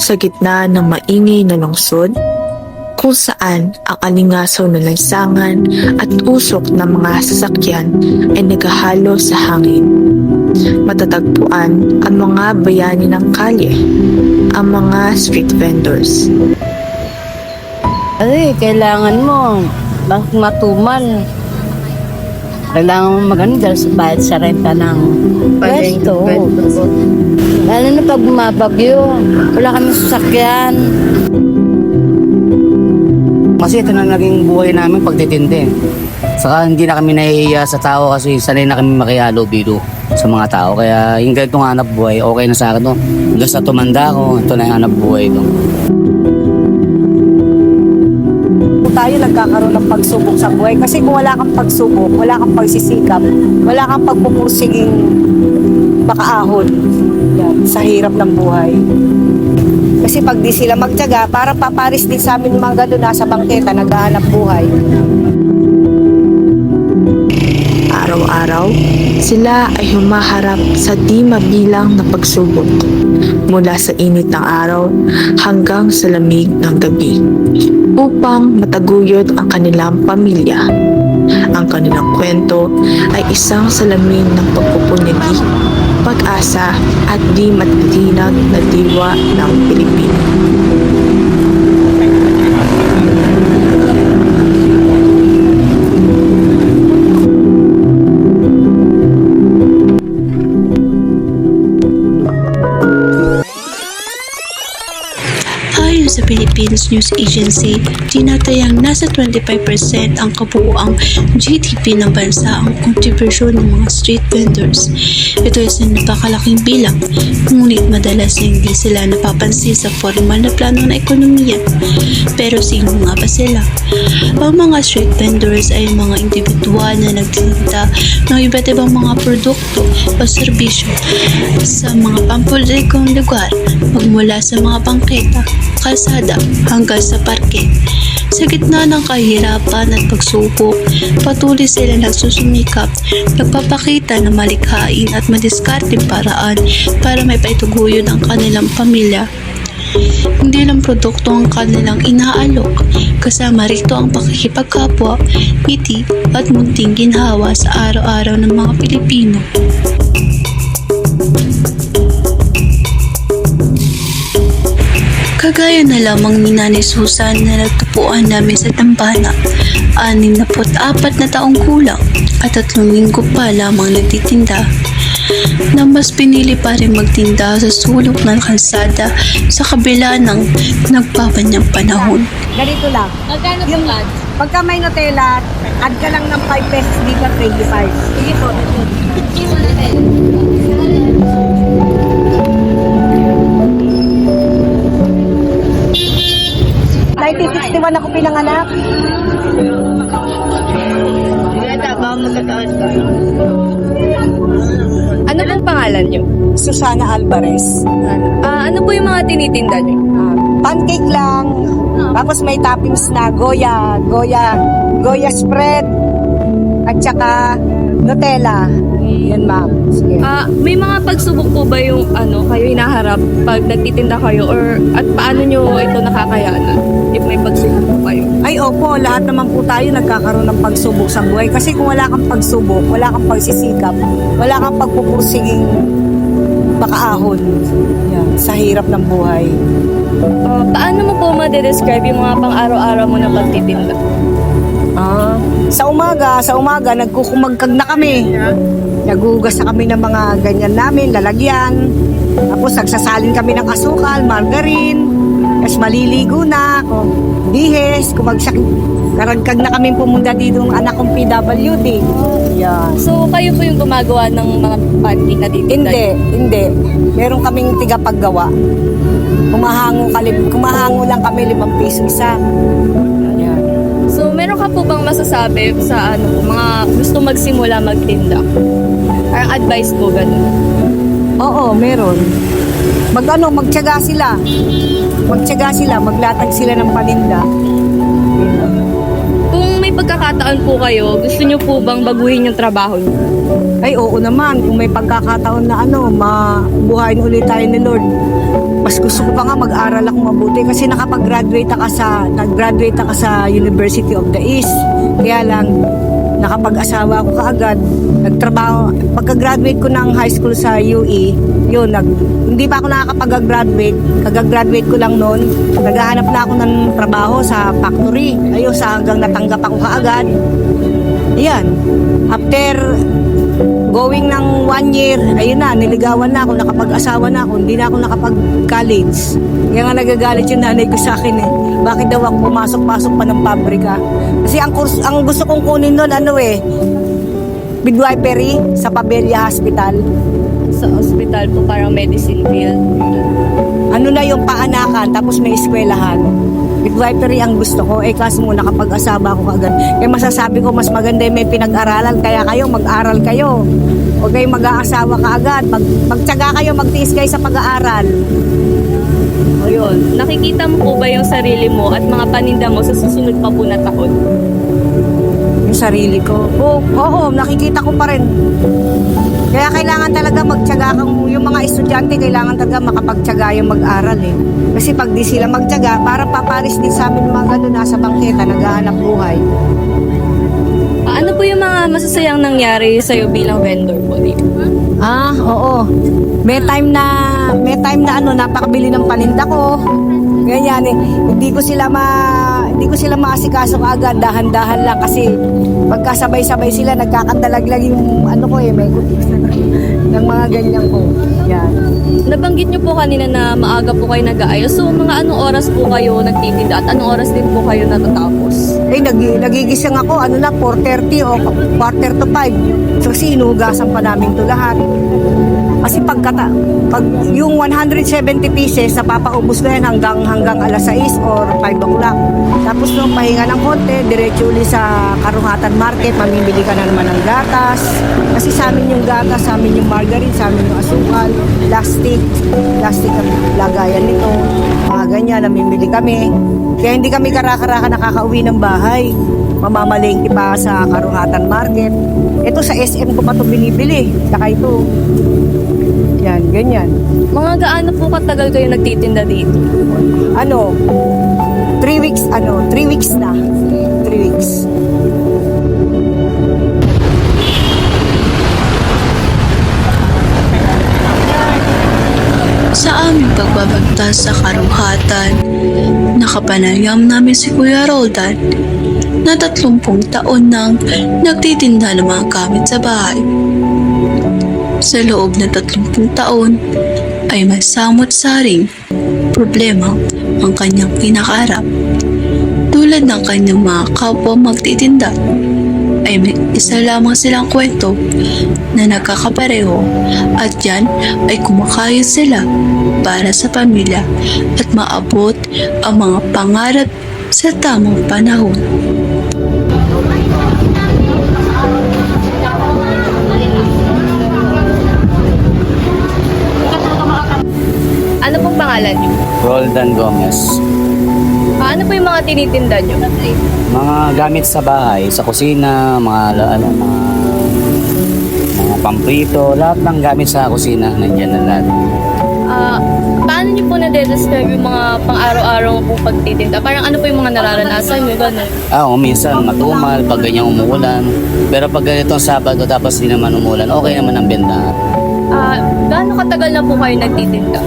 sa gitna ng maingay na lungsod, kung saan ang alingasaw na lansangan at usok ng mga sasakyan ay naghahalo sa hangin. Matatagpuan ang mga bayani ng kalye, ang mga street vendors. Kailangan mo matumal. Kailangan mo magano dahil sa bayad sa renta ng pwesto. Lalo na pag bumabagyo, wala kami sasakyan. Kasi ito na naging buhay namin pagtitindi. Saka hindi na kami nahihiya sa tao kasi sanay na kami makihalubilo sa mga tao. Kaya yung ganitong hanap buhay, okay na sa akin to. Hanggang sa tumanda ko, ito na yung hanap buhay ko. Tayo nagkakaroon ng pagsubok sa buhay kasi kung wala kang pagsubok, wala kang pagsisikap, wala kang pagpupursiging makaahon sa hirap ng buhay. Kasi pag di sila magtiyaga, para paparis din sa amin yung mga gano'n nasa bangketa, naghahanap buhay. Araw-araw, sila ay humaharap sa di mabilang na pagsubok mula sa init ng araw hanggang sa lamig ng gabi upang mataguyod ang kanilang pamilya. Ang kanilang kwento ay isang salamin ng pagpupunyagi, pag-asa at di matitinag na diwa ng Pilipino. Ayon sa Philippines News Agency, tinatayang nasa 25% ang kabuuang GDP ng bansa ang kontribusyon ng mga street vendors. Ito ay isang napakalaking bilang, ngunit madalas na hindi sila napapansin sa formal na plano ng ekonomiya. Pero sino nga ba sila? Ang mga street vendors ay mga individual na nagtitinda ng iba't ibang mga produkto o serbisyo sa mga pampublikong lugar, magmula sa mga bangketa, kalsada hanggang sa parke. Sa gitna ng kahirapan at pagsubok, patuloy sila nagsusumikap, nagpapakita ng malikhain at madiskarteng paraan para may paituguyod ang kanilang pamilya. Hindi lang produkto ang kanilang inaalok, kasama rito ang pakikipagkapwa, ngiti at munting ginhawa sa araw-araw ng mga Pilipino. Kagaya na lamang ni Nanay Susan na nagtupuan namin sa Dambana, 64 na taong kulang at 3 linggo pa lamang nagtitinda, na mas pinili pa rin magtinda sa sulok ng kalsada sa kabila ng nagpapanyang panahon. Ganito lang. Magkano Yung, pagka may Nutella, add ka lang ng 5 pesos dito, 25. Sige po. 1961 ako pinanganak. Ano pong pangalan nyo? Susana Alvarez. Ano po yung mga tinitinda nyo? Pancake lang. Tapos may toppings na Goya spread. At saka Nutella. Yan ma'am. Sige. May mga pagsubok po ba yung kayo hinaharap pag nagtitinda kayo, or at paano nyo ito nakakayanan if may pagsubok po kayo? Ay opo, lahat naman po tayo nagkakaroon ng pagsubok sa buhay. Kasi kung wala kang pagsubok, wala kang pagsisikap, wala kang pagpupursiging makaahon sa hirap ng buhay. Paano mo po ma-describe yung mga pang-araw-araw mo na pagtitinda? Sa umaga, nagkukumagkag na kami. Naguhugas na kami ng mga ganyan namin, lalagyan. Tapos nagsasalin kami ng asukal, margarine. Tapos maliligo na ako. Bihes, karagkag na kami pumunta dito ng anak kong PWD. Yan. So kayo po yung gumagawa ng mga pancake na titinda? Hindi. Meron kaming tigapaggawa. Kumahango lang kami 5 piso isa. Yan. So meron ka po bang masasabi sa mga gusto magsimula magtinda? Parang advice po ganun? Oo, meron. Magtiyaga sila. Maglatag sila ng paninda. Kung may pagkakataon po kayo, gusto nyo po bang baguhin yung trabaho nyo? Ay, oo naman. Kung may pagkakataon na mabuhayin ulit tayo ni Lord, Mas gusto ko pa nga mag-aral ako mabuti kasi nag-graduate ako sa University of the East. Kaya lang, nakapag-asawa ako kaagad. Nagtrabaho, pagka-graduate ko ng high school sa UE, hindi pa ako nakakapag-graduate. Kagagraduate ko lang noon, naghahanap na ako ng trabaho sa factory. Ayun, hanggang natanggap ako kaagad. Ayan, after going ng 1 year, ayun na, niligawan na ako, nakapag-asawa na ako, hindi na ako nakapag-college. Kaya nga nagagalit yung nanay ko sa akin eh. Bakit daw ako pumasok-pasok pa ng pabrika? Kasi ang gusto kong kunin nun, midwifery sa Pabella Hospital. Sa hospital po, parang medicine field. Ano na yung paanakan, tapos may eskwelahan. Midwifery ang gusto ko, kaso mo nakapag-asawa ako kaagad. Kaya masasabi ko, mas maganda yung may pinag-aralan, kaya kayo, mag-aral kayo. Huwag kayong mag-aasawa kaagad. Magtyaga kayo, magtiis kayo sa pag-aaral. O yun, nakikita mo po ba yung sarili mo at mga paninda mo sa susunod pa po na taon? Yung sarili ko. Oo, nakikita ko pa rin. Kaya kailangan talaga magtyaga yung mga estudyante, kailangan talaga makapagtyaga yung mag-aral eh. Kasi pag di sila magtyaga, para paparis din sa amin mga gano'n nasa bangketa, naghahanap buhay. Ano po yung mga masasayang nangyari sa'yo bilang vendor po dito? Oo. May time na napakabili ng paninda ko. Ganyan eh. Hindi ko sila maasikaso kaagad, dahan-dahan lang kasi pagkasabay-sabay sila nagkakandalaglag yung may kutis ng mga ganyan ko. Yan. Nabanggit niyo po kanina na maaga po kayo nag-aayos. So, mga anong oras po kayo nagtitinda at anong oras din po kayo natatapos? Nagigising ako, 4:30 o 4:45. So, kasi inuhugasan pa namin to lahat. Kasi pag yung 170 pieces, napapaubos ko yan hanggang alas 6 or 5 o'clock. Tapos nung pahinga ng konti, diretso ulit sa Karuhatan Market, mamimili ka na naman ng gatas. Kasi sa amin yung gatas, sa amin yung margarine, sa amin yung asukal, plastic ang lagayan nito. Mga ganyan, namimili kami. Kaya hindi kami karaka-raka nakakauwi ng bahay. Mamamalengke pa sa Karuhatan Market. Ito sa SM ko pa ito binibili. Saka ito. Yan, ganyan. Mga gaano po katagal kayo nagtitinda dito? 3 weeks, 3 weeks na. 3 weeks. Sa aming pagbabagtas sa Karuhatan, nakapanayam namin si Kuya Roldan na 30 taon nang nagtitinda ng mga gamit sa bahay. Sa loob ng 30 taon ay may samot-saring problema ang kanyang kinakaharap. Tulad ng kanyang mga kapwa magtitinda ay may isa lamang silang kwento na nagkakapareho at yan ay kumakayod sila para sa pamilya at maabot ang mga pangarap sa tamang panahon. Ano pong pangalan niyo? Roldan Gomez. Ano po yung mga tinitinda niyo? Mga gamit sa bahay, sa kusina, mga pamprito, lahat ng gamit sa kusina, nandiyan na lahat. Paano niyo po na-describe yung mga pang-araw-araw po pagtitinda? Parang ano po yung mga nararanasan niyo? Gano'n? Minsan matumal, pag ganyan umuulan. Pero pag ganitong Sabado, tapos di naman umuulan, okay naman ang bentahan. Gaano katagal na po kayo nagtitinda?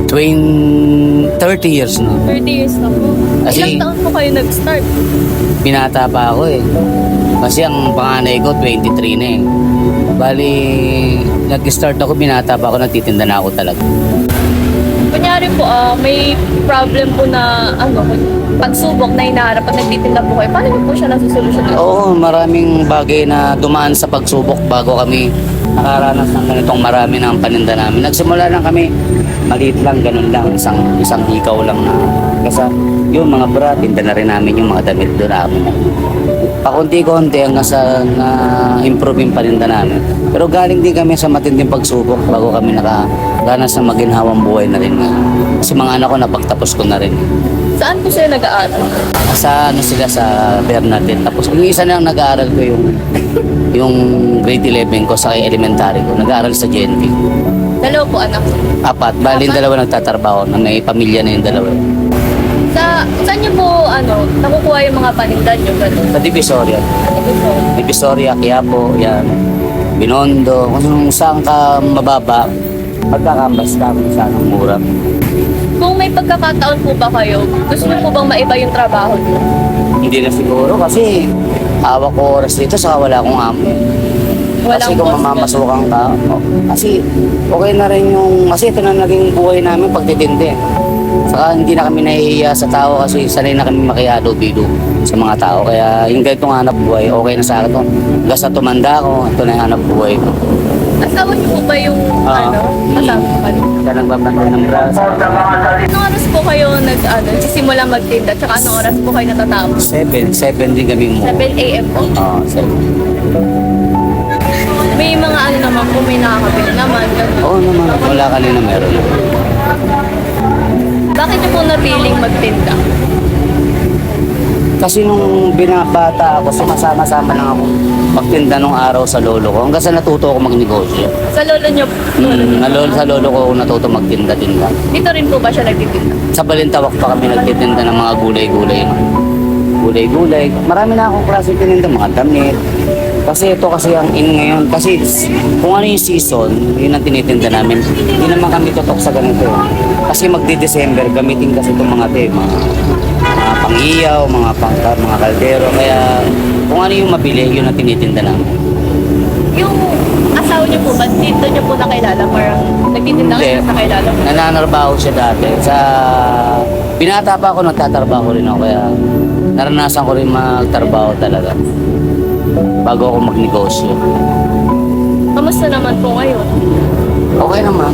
30 years na. 30 years na po. Kasi- Ilang taon po kayo nag-start? Binata pa ako eh. Kasi ang panganay ko, 23 na eh. Bali, nag-start ako, binata pa ako, nagtitinda na ako talaga. Kunyari po, may problem po na pagsubok na hinaharap pag nagtitinda po kayo. Paano niyo po siya nasusolusyonan? Oo, maraming bagay na dumaan sa pagsubok bago kami nakaranas ng ganitong marami ng paninda namin. Nagsimula lang kami, maliit lang, ganun lang, isang hikaw lang na kasi yung mga bra, tinda na rin namin yung mga damit doon namin. Pakunti-kunti hanggang sa na-improve yung paninda namin. Pero galing din kami sa matinding pagsubok bago kami nakaranas ng maginhawang buhay na rin. Kasi mga anak ko, napagtapos ko na rin. Saan po sila nag-aaral? Sa sila sa Bernadette. Tapos yung isa na lang nag-aaral ko yung grade 11 ko sa elementary ko. Nag-aaral sa GNP. Dalawa po anak. 4. Bali, yung dalawa nagtatrabaho na may pamilya na yung dalawa. Saan niyo po, nakukuha yung mga paninda niyo? Ganun. Sa Divisoria. Ito po. Divisoria, Quiapo, yan. Binondo, kung saan ka mababa, pagkakambas ka kung saan ang mura. Kung may pagkakataon po ba kayo, gusto niyo po bang maiba yung trabaho niyo? Hindi na siguro kasi hawak ko oras dito saka wala akong amo. Kasi kung boss mamamasukan ka, kasi okay na rin yung, kasi ito na naging buhay namin pagtitindi. Saka hindi na kami nahihiya sa tao kasi sanay na kami makihalubilo sa mga tao. Kaya yung ganitong hanap buhay, okay na sa akin to. Hanggang sa tumanda ako, ito na yung hanap buhay ko. Asawa niyo po ba yung, kasama ka? Kaya nagbabantay ng braso. Anong oras po kayo nagsisimula magtinda? Tsaka anong oras po kayo natatapos? 7 din kami mo. 7 a.m. po. 7. May mga naman po, may nakakabili naman. Ganun. Oo naman, wala kanina meron. Bakit niyo po napiling magtinda? Kasi nung binabata ako, sumasama-sama lang ako magtinda nung araw sa lolo ko. Hanggang sa natuto ako magnegosyo. Sa lolo niyo, Sa lolo ko ako natuto magtinda-tinda. dito rin po ba siya nagtitinda? Sa Balintawak pa kami nagtitinda ng mga gulay-gulay. Gulay-gulay. Marami na akong klase tininda, mga damit. Kasi ito kasi ang in ngayon. Kasi kung ano yung season, yun ang tinitinda namin. Hindi naman kami tutok sa ganito. Kasi magdi-December, gamitin kasi itong mga tema. Mga pang-iyaw, mga kaldero. Kaya kung ano yung mabili, yun ang tinitinda namin. Yung asawa niyo po ba, dito niyo po nakilala? Parang nagtitinda kayo Hindi. nakilala? Nananarbaho siya dati. Binata pa ako, nagtatrabaho rin ako. Kaya naranasan ko rin magtrabaho talaga. Bago ako magnegosyo. Kamusta naman po ngayon? Okay naman.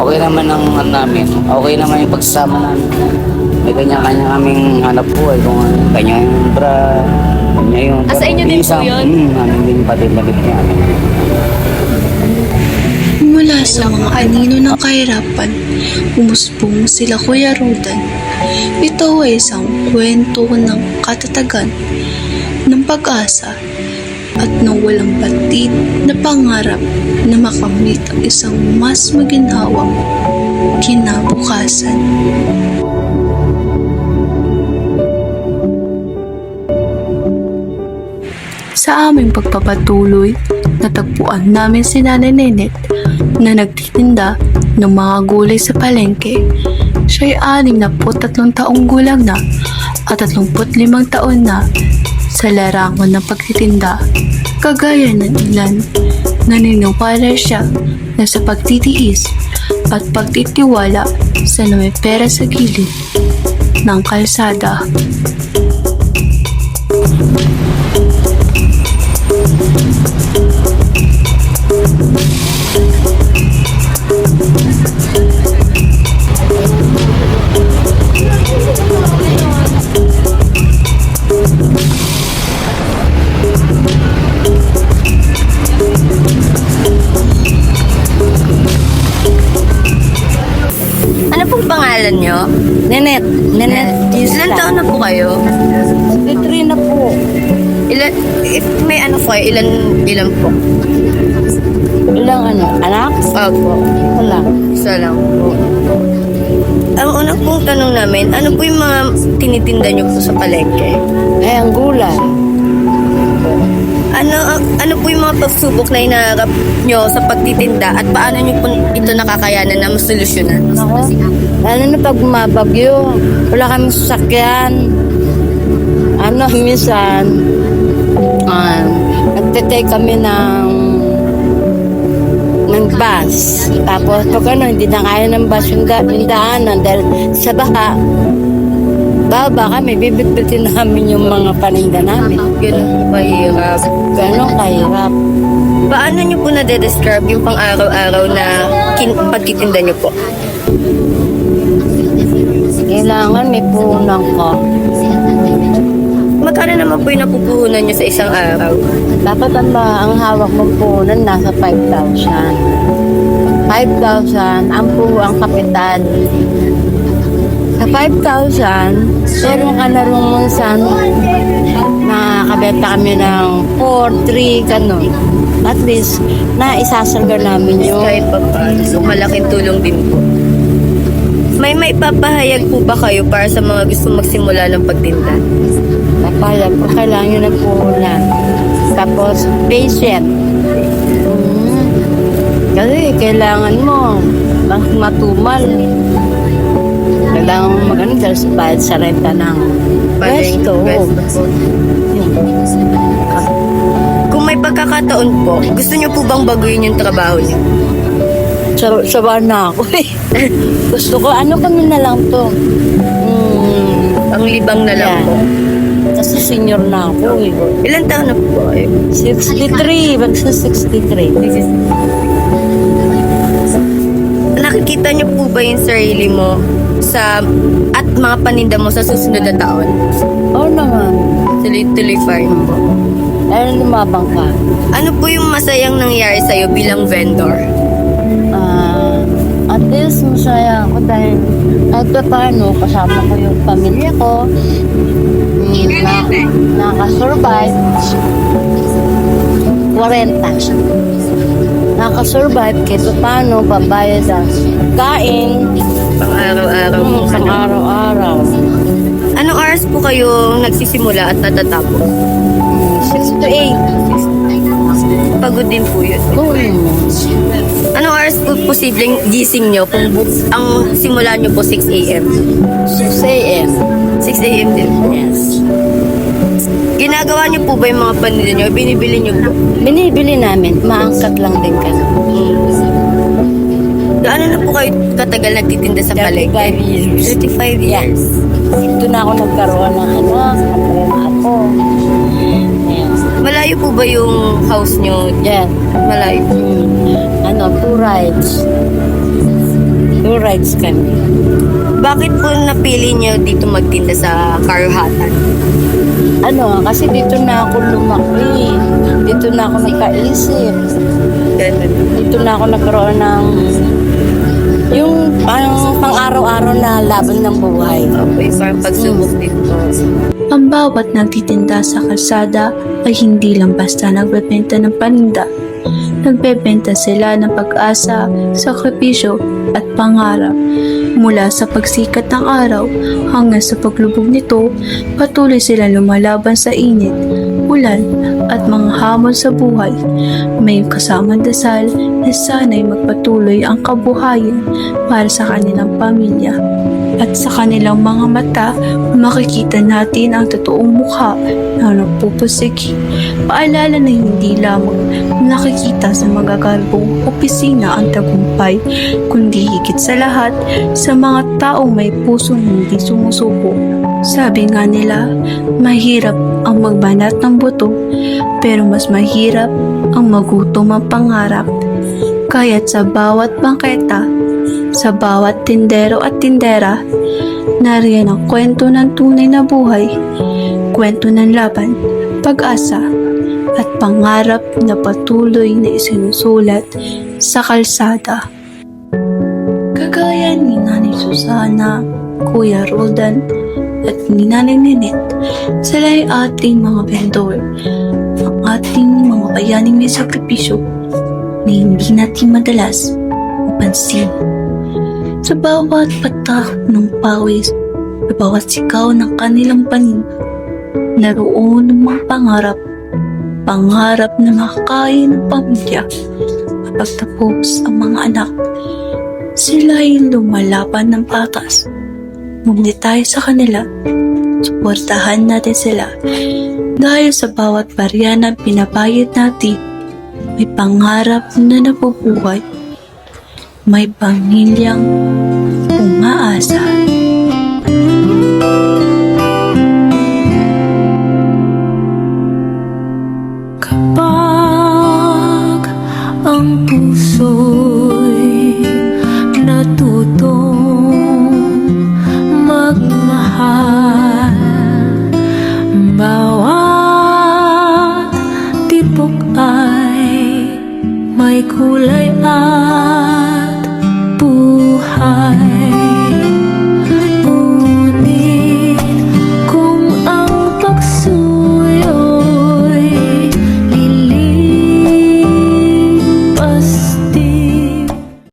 Okay naman ang namin. Okay naman yung pagsasama namin. May kanya-kanya kaming hanap buhay. Kung kanya yung bra, kanya yung... Sa inyo din po yun? Namin din pati labit niya. Mula sa mga anino ng kahirapan, umusbong sila Kuya Rodan. Ito ay isang kwento ng katatagan, ng pag-asa, at ng walang batid na pangarap na makamit ang isang mas maginhawang kinabukasan. Sa aming pagpapatuloy, natagpuan namin si Nanay Nenet na nagtitinda ng mga gulay sa palengke. Siya'y 63 taong gulang na at 35 taon na sa larangan ng pagtitinda. Kagaya ng ilan, naniniwala siya na sa pagtitiis at pagtitiwala sa na may pera sa gilid ng kalsada. Ano pong pangalan niyo? Nenet. Ilan taon na po kayo? 3 na po. If may po kayo, ilan po? Ilang anak? Opo. Wala. Isa lang po. Ang unang pong tanong namin, ano po yung mga tinitinda niyo po sa palengke? Ang gulay. Ano po yung mga pagsubok na hinaharap nyo sa pagtitinda at paano nyo po ito nakakayanan na masolusyonan? Ako, lalo na pag mabagyo, wala kami sasakyan. Minsan, nagtitake kami ng bus. Tapos pag hindi na kaya ng bus yung daanan dahil sa baha, baba kami, bibitbitin namin yung mga paninda namin. Ganun kahirap. Ganon kahirap. Paano nyo po na-describe yung pang-araw-araw na pagtitinda nyo po? Kailangan may puhunan ko. Magkano naman po yung napupuhunan nyo sa isang araw? Dapat ang hawak mong puhunan nasa 5,000. 5,000 ang ang kapital. Sa 5,000, meron ka na rin minsan na nakabenta kami ng 4, 3, ganun. At least, naisasalga namin yung Kahit pa paano, malaking tulong din po. May papahayag po ba kayo para sa mga gusto magsimula ng pagtinda? papala po. Kailangan nyo ng puhunan. Tapos, patient. Kasi kailangan mo matumal. Kailangan mo magano dahil sa bayad sa renta ng pwesto. Kung may pagkakataon po, gusto niyo po bang baguhin yung trabaho niyo? Sabar na ako eh. Gusto ko, ano kami na lang to? Ang libang na lang Yeah. po. Kasi senior na ako eh. Ilan taon na po kayo? 63, magsa 63. Nakikita niyo po ba yung sarili mo at mga paninda mo sa susunod na taon? Oo naman. Tuloy-tuloy pa rin po. Ano lumabang ka? Ano po yung masayang nangyari sa'yo bilang vendor? At least masaya ako dahil paano kasama ko yung pamilya ko. Nakasurvive. 40. Nakasurvive kahit paano pabayad ang kain. Pang araw-araw po. Pang araw-araw. Anong oras po kayo nagsisimula at natatapos? 6 to 8. Pagod din po yun. Anong oras po posibleng gising nyo kung ang simula nyo po 6 a.m.? 6 a.m. 6 a.m. din po. Yes. Ginagawa nyo po ba yung mga paninda nyo? Binibili nyo po? Binibili namin. Maangkat lang din kami. Gaano na po kayo katagal nagtitinda sa 35 palengke? years. 35 years. Ito na ako nagkaroon ng ako. Yes. Malayo po ba yung house nyo? Yan. Malayo. 2 rides. 2 rides kami. Bakit po napili nyo dito magtinda sa Karuhatan? Kasi dito na ako lumaki. Dito na ako nagkaisip. Dito na ako nagkaroon ng yung pang-araw-araw na laban ng buhay. Okay, parang pagsubok dito. Ang bawat nagtitinda sa kalsada ay hindi lang basta nagbebenta ng paninda. Nagbebenta sila ng pag-asa, sakripisyo at pangarap. Mula sa pagsikat ng araw hanggang sa paglubog nito, patuloy silang lumalaban sa init, ulan at mga hamon sa buhay. May kasamang dasal na sana'y magpatuloy ang kabuhayan para sa kanilang pamilya. At sa kanilang mga mata, makikita natin ang totoong mukha na nagpupusigi. Paalala na hindi lamang nakikita sa magagarbong opisina ang tagumpay, kundi higit sa lahat sa mga taong may pusong hindi sumusuko. Sabi nga nila, mahirap ang magbanat ng buto, pero mas mahirap ang magutom ang pangarap. Kaya't sa bawat bangketa, sa bawat tindero at tindera, nariyan ang kwento ng tunay na buhay, kwento ng laban, pag-asa, at pangarap na patuloy na isinusulat sa kalsada. Kagaya ni Nanay Susana, Kuya Roldan, at ni Nanay Nenet, sila ay ating mga vendor, ang ating mga bayaning may sakripisyo na hindi natin madalas mapansin. Sa bawat patak ng pawis, sa bawat sigaw ng kanilang panin, naroon ang mga pangarap na makakain ng pamilya. Kapag tapos ang mga anak, sila ay lumalaban ng patas. Ngunit tayo sa kanila, suportahan natin sila. Dahil sa bawat barya na pinabayad natin, may pangarap na nabubuhay. May pamilyang umaasa.